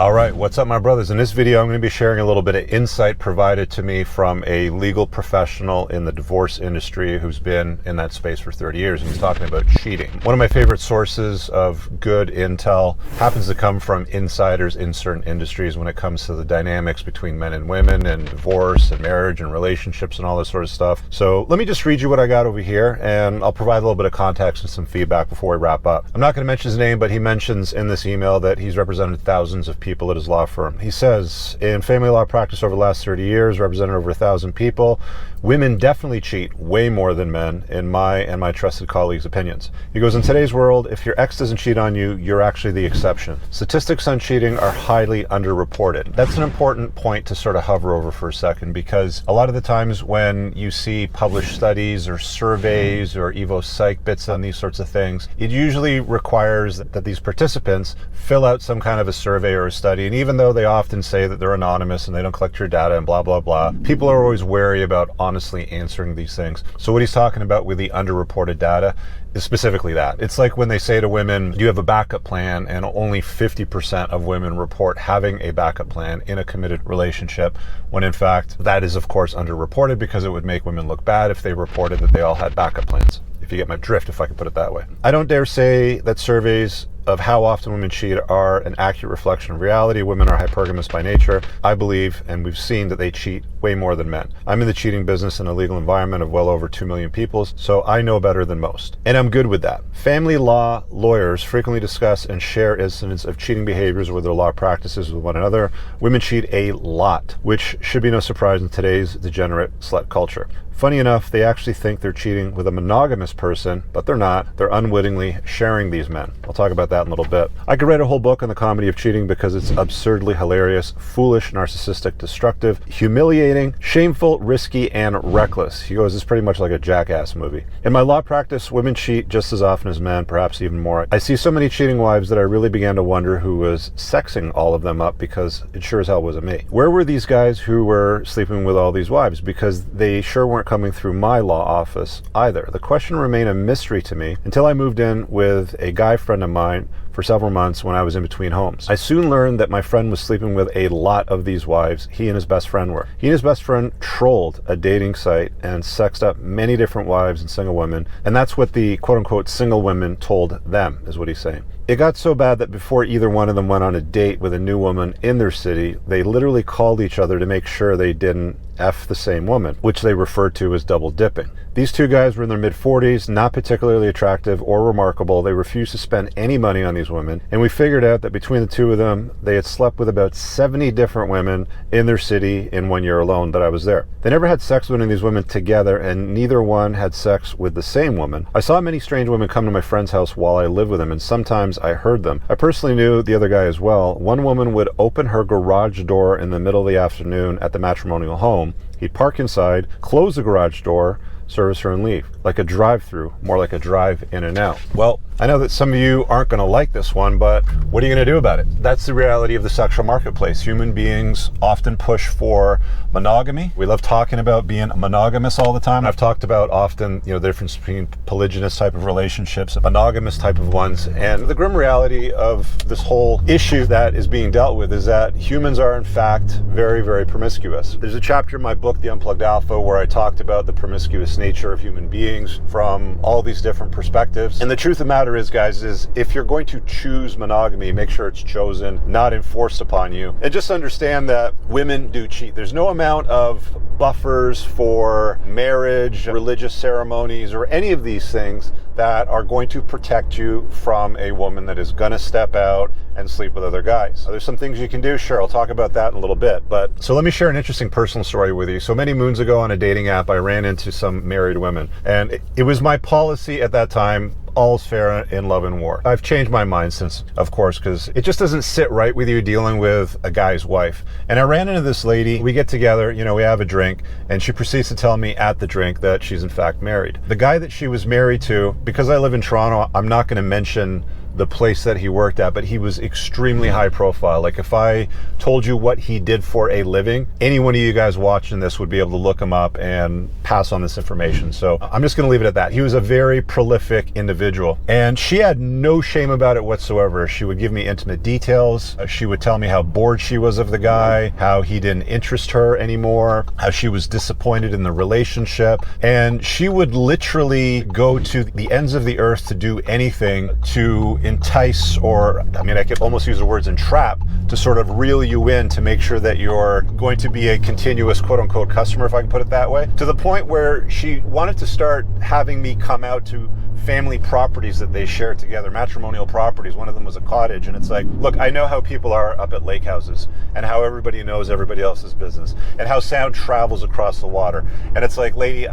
All right, what's up, my brothers? In this video, I'm going to be sharing a little bit of insight provided to me from a legal professional in the divorce industry who's been in that space for 30 years. And he's talking about cheating. One of my favorite sources of good intel happens to come from insiders in certain industries when it comes to the dynamics between men and women and divorce and marriage and relationships and all this sort of stuff. So let me just read you what I got over here, and I'll provide a little bit of context and some feedback before we wrap up. I'm not going to mention his name, but he mentions in this email that he's represented thousands of people at his law firm. He says, in family law practice over the last 30 years, represented over 1,000 people, women definitely cheat way more than men, in my and my trusted colleagues' opinions. He goes, in today's world, if your ex doesn't cheat on you, you're actually the exception. Statistics on cheating are highly underreported. That's an important point to sort of hover over for a second, because a lot of the times when you see published studies or surveys or Evo Psych bits on these sorts of things, it usually requires that these participants fill out some kind of a survey or a study. And even though they often say that they're anonymous and they don't collect your data and blah, blah, blah, people are always wary about honestly answering these things. So what he's talking about with the underreported data is specifically that. It's like when they say to women, do you have a backup plan? And only 50% of women report having a backup plan in a committed relationship, when in fact, that is of course underreported, because it would make women look bad if they reported that they all had backup plans. If you get my drift, if I can put it that way. I don't dare say that surveys of how often women cheat are an accurate reflection of reality. Women are hypergamous by nature. I believe, and we've seen, that they cheat way more than men. I'm in the cheating business in a legal environment of well over 2 million people, so I know better than most. And I'm good with that. Family law lawyers frequently discuss and share incidents of cheating behaviors with their law practices with one another. Women cheat a lot, which should be no surprise in today's degenerate slut culture. Funny enough, they actually think they're cheating with a monogamous person, but they're not. They're unwittingly sharing these men. I'll talk about that in a little bit. I could write a whole book on the comedy of cheating because it's absurdly hilarious, foolish, narcissistic, destructive, humiliating, shameful, risky, and reckless. He goes, it's pretty much like a Jackass movie. In my law practice, women cheat just as often as men, perhaps even more. I see so many cheating wives that I really began to wonder who was sexing all of them up, because it sure as hell wasn't me. Where were these guys who were sleeping with all these wives? Because they sure weren't coming through my law office either. The question remained a mystery to me until I moved in with a guy friend of mine for several months when I was in between homes. I soon learned that my friend was sleeping with a lot of these wives. He and his best friend were. He and his best friend trolled a dating site and sexed up many different wives and single women. And that's what the quote-unquote single women told them, is what he's saying. It got so bad that before either one of them went on a date with a new woman in their city, they literally called each other to make sure they didn't F the same woman, which they referred to as double dipping. These two guys were in their mid-40s, not particularly attractive or remarkable. They refused to spend any money on these women, and we figured out that between the two of them, they had slept with about 70 different women in their city in 1 year alone that I was there. They never had sex with any of these women together, and neither one had sex with the same woman. I saw many strange women come to my friend's house while I lived with him, and sometimes I heard them. I personally knew the other guy as well. One woman would open her garage door in the middle of the afternoon at the matrimonial home. He'd park inside, close the garage door, service her, and leave. Like a drive-through, more like a drive in and out. Well, I know that some of you aren't going to like this one, but what are you going to do about it? That's the reality of the sexual marketplace. Human beings often push for monogamy. We love talking about being monogamous all the time. I've talked about often, the difference between polygynous type of relationships and monogamous type of ones. And the grim reality of this whole issue that is being dealt with is that humans are in fact very, very promiscuous. There's a chapter in my book, The Unplugged Alpha, where I talked about the promiscuous nature of human beings from all these different perspectives. And the truth of the matter is, guys, is if you're going to choose monogamy, make sure it's chosen, not enforced upon you. And just understand that women do cheat. There's no amount of buffers for marriage, religious ceremonies, or any of these things that are going to protect you from a woman that is going to step out and sleep with other guys. There's some things you can do, sure, I'll talk about that in a little bit. But so let me share an interesting personal story with you. So many moons ago on a dating app, I ran into some married women, and it was my policy at that time, all's fair in love and war. I've changed my mind since, of course, because it just doesn't sit right with you dealing with a guy's wife. And I ran into this lady, we get together, we have a drink, and she proceeds to tell me at the drink that she's in fact married. The guy that she was married to, because I live in Toronto, I'm not going to mention the place that he worked at, but he was extremely high profile. Like if I told you what he did for a living, any one of you guys watching this would be able to look him up and pass on this information. So I'm just going to leave it at that. He was a very prolific individual, and she had no shame about it whatsoever. She would give me intimate details. She would tell me how bored she was of the guy, how he didn't interest her anymore, how she was disappointed in the relationship. And she would literally go to the ends of the earth to do anything to entice, or I mean, I could almost use the words entrap, to sort of reel you in to make sure that you're going to be a continuous quote unquote customer, if I can put it that way, to the point where she wanted to start having me come out to family properties that they shared together, matrimonial properties. One of them was a cottage, and it's like, look, I know how people are up at lake houses, and how everybody knows everybody else's business, and how sound travels across the water. And it's like, lady,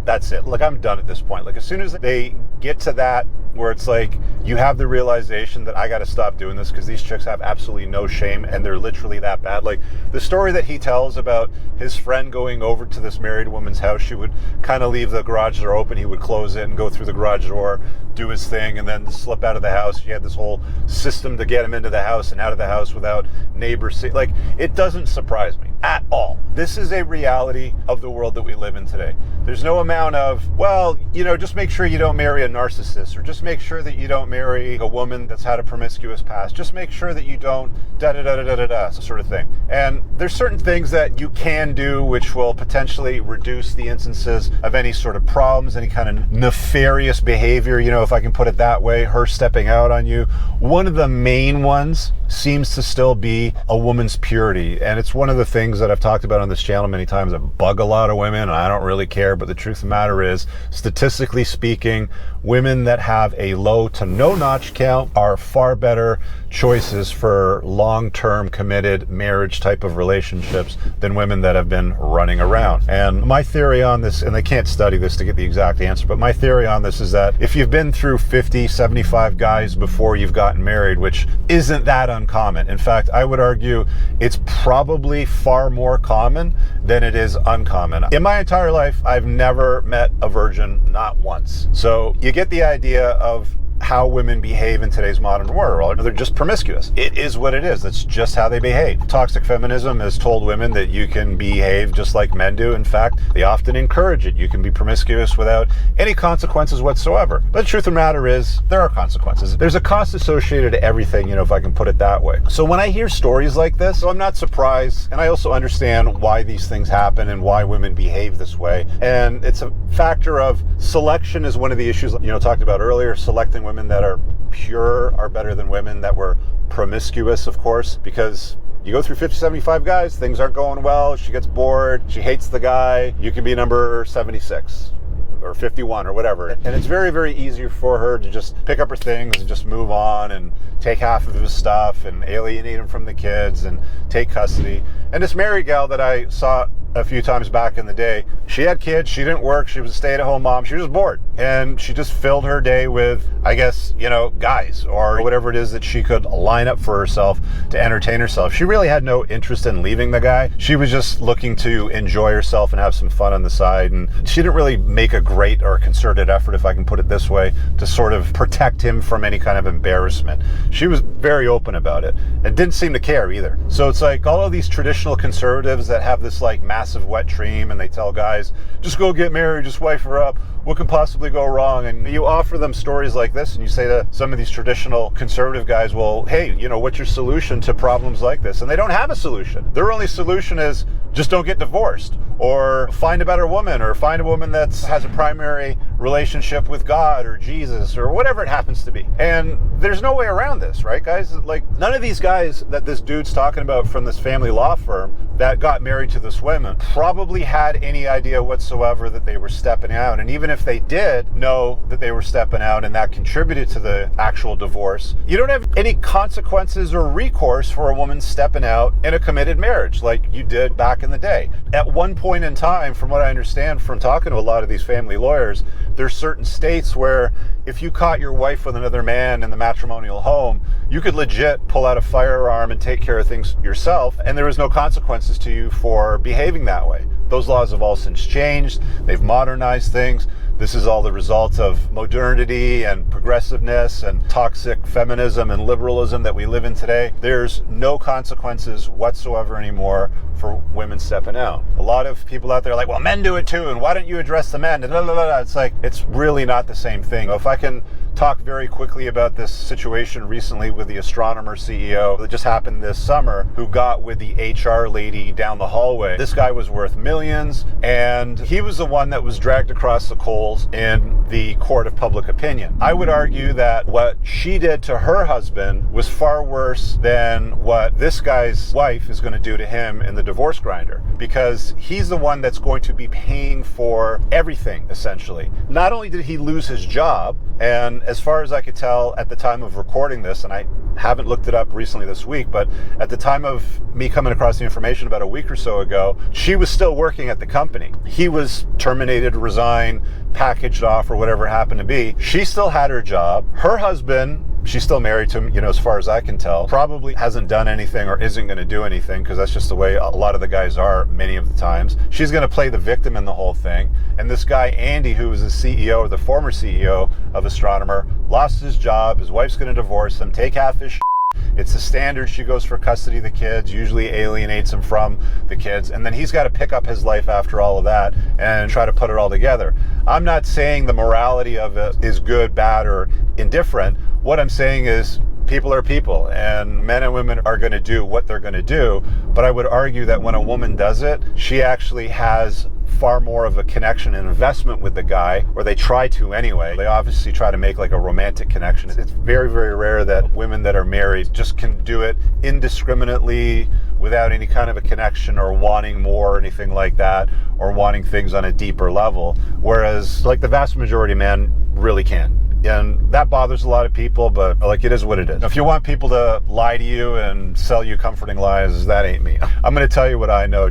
that's it. Like, I'm done at this point. Like, as soon as they get to that, where it's like, you have the realization that I got to stop doing this because these chicks have absolutely no shame and they're literally that bad. Like the story that he tells about his friend going over to this married woman's house, she would kind of leave the garage door open, he would close it and go through the garage door, do his thing, and then slip out of the house. She had this whole system to get him into the house and out of the house without neighbors see. Like, it doesn't surprise me at all. This is a reality of the world that we live in today. There's no amount of, well, just make sure you don't marry a narcissist, or just make sure that you don't marry a woman that's had a promiscuous past. Just make sure that you don't da-da-da-da-da-da, sort of thing. And there's certain things that you can do which will potentially reduce the instances of any sort of problems, any kind of nefarious behavior, if I can put it that way, her stepping out on you. One of the main ones seems to still be a woman's purity. And it's one of the things that I've talked about on this channel many times that bug a lot of women, and I don't really care, but the truth of the matter is, statistically speaking, women that have a low to no notch count are far better choices for long-term committed marriage type of relationships than women that have been running around. And my theory on this, and they can't study this to get the exact answer, but my theory on this is that if you've been through 50, 75 guys before you've gotten married, which isn't that uncommon. In fact, I would argue it's probably far more common than it is uncommon. In my entire life, I've never met a virgin, not once. So you get the idea of how women behave in today's modern world. They're just promiscuous. It is what it is. That's just how they behave. Toxic feminism has told women that you can behave just like men do. In fact, they often encourage it. You can be promiscuous without any consequences whatsoever. But the truth of the matter is, there are consequences. There's a cost associated to everything, if I can put it that way. So when I hear stories like this, I'm not surprised. And I also understand why these things happen and why women behave this way. And it's a factor of selection is one of the issues, talked about earlier. Selecting women that are pure are better than women that were promiscuous, of course, because you go through 50, 75 guys, things aren't going well, she gets bored, she hates the guy, you can be number 76 or 51 or whatever. And it's very, very easy for her to just pick up her things and just move on and take half of his stuff and alienate him from the kids and take custody. And this married gal that I saw a few times back in the day, she had kids, she didn't work, she was a stay-at-home mom, she was bored, and she just filled her day with, I guess, guys or whatever it is that she could line up for herself to entertain herself. She really had no interest in leaving the guy. She was just looking to enjoy herself and have some fun on the side, and she didn't really make a great or concerted effort, if I can put it this way, to sort of protect him from any kind of embarrassment. She was very open about it and didn't seem to care either. So it's like all of these traditional conservatives that have this like massive wet dream, and they tell guys, just go get married, just wife her up, what can possibly go wrong? And you offer them stories like this, and you say to some of these traditional conservative guys, well, hey, what's your solution to problems like this? And they don't have a solution. Their only solution is just don't get divorced, or find a better woman, or find a woman that has a primary relationship with God or Jesus or whatever it happens to be. And there's no way around this, right, guys? Like, none of these guys that this dude's talking about from this family law firm that got married to this woman probably had any idea whatsoever that they were stepping out. And even if they did know that they were stepping out and that contributed to the actual divorce, you don't have any consequences or recourse for a woman stepping out in a committed marriage like you did back in the day. At one point in time, from what I understand from talking to a lot of these family lawyers, there's certain states where if you caught your wife with another man in the matrimonial home, you could legit pull out a firearm and take care of things yourself, and there was no consequences to you for behaving that way. Those laws have all since changed. They've modernized things. this is all the result of modernity and progressiveness and toxic feminism and liberalism that we live in today. There's no consequences whatsoever anymore for women stepping out. A lot of people out there are like, well, men do it too, and why don't you address the men? It's like, it's really not the same thing. If I can talk very quickly about this situation recently with the astronomer CEO that just happened this summer, who got with the HR lady down the hallway. This guy was worth millions, and he was the one that was dragged across the coals in the court of public opinion. I would argue that what she did to her husband was far worse than what this guy's wife is going to do to him in the divorce grinder, because he's the one that's going to be paying for everything, essentially. Not only did he lose his job, and as far as I could tell at the time of recording this, and I haven't looked it up recently this week, but at the time of me coming across the information about a week or so ago, she was still working at the company. He was terminated, resigned, packaged off, or whatever it happened to be. She still had her job. Her husband, she's still married to him, as far as I can tell, probably hasn't done anything or isn't going to do anything, because that's just the way a lot of the guys are many of the times. She's going to play the victim in the whole thing. And this guy, Andy, who was the CEO, or the former CEO of Astronomer, lost his job. His wife's going to divorce him, take half his shit. It's the standard. She goes for custody of the kids, usually alienates him from the kids, and then he's got to pick up his life after all of that and try to put it all together. I'm not saying the morality of it is good, bad, or indifferent. What I'm saying is people are people, and men and women are going to do what they're going to do. But I would argue that when a woman does it, she actually has far more of a connection and investment with the guy, or they try to anyway. They obviously try to make like a romantic connection. It's very, very rare that women that are married just can do it indiscriminately without any kind of a connection or wanting more or anything like that, or wanting things on a deeper level. Whereas like the vast majority of men really can. And that bothers a lot of people, but like, it is what it is. If you want people to lie to you and sell you comforting lies, that ain't me. I'm going to tell you what I know,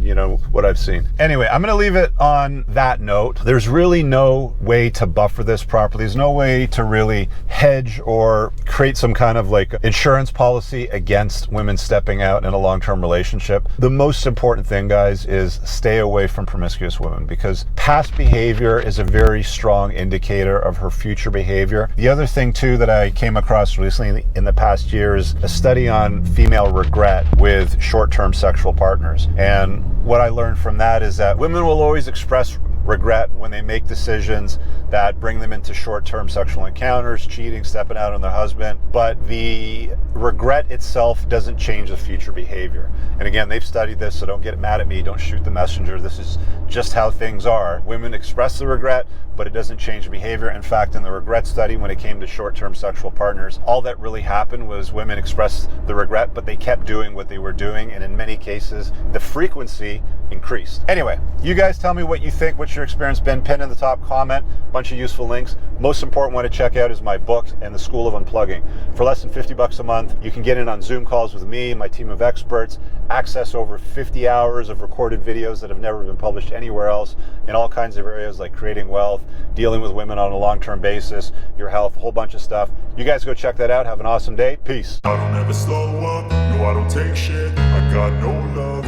what I've seen. Anyway, I'm going to leave it on that note. There's really no way to buffer this properly. There's no way to really hedge or create some kind of like insurance policy against women stepping out in a long-term relationship. The most important thing, guys, is stay away from promiscuous women, because past behavior is a very strong indicator of her future behavior. The other thing too that I came across recently in the past year is a study on female regret with short-term sexual partners. And what I learned from that is that women will always express regret when they make decisions that bring them into short-term sexual encounters, cheating, stepping out on their husband, but the regret itself doesn't change the future behavior. And again, they've studied this, so don't get mad at me, don't shoot the messenger. This is just how things are. Women express the regret, but it doesn't change the behavior. In fact, in the regret study, when it came to short-term sexual partners, all that really happened was women expressed the regret, but they kept doing what they were doing, and in many cases, the frequency increased. Anyway, you guys tell me what you think. What's your experience been? Pin in the top comment. Bunch of useful links. Most important one to check out is my book and the School of Unplugging. For less than $50 a month, you can get in on Zoom calls with me and my team of experts, access over 50 hours of recorded videos that have never been published anywhere else in all kinds of areas like creating wealth, dealing with women on a long-term basis, your health, a whole bunch of stuff. You guys go check that out. Have an awesome day. Peace. I don't ever slow up. No, I don't take shit. I got no love.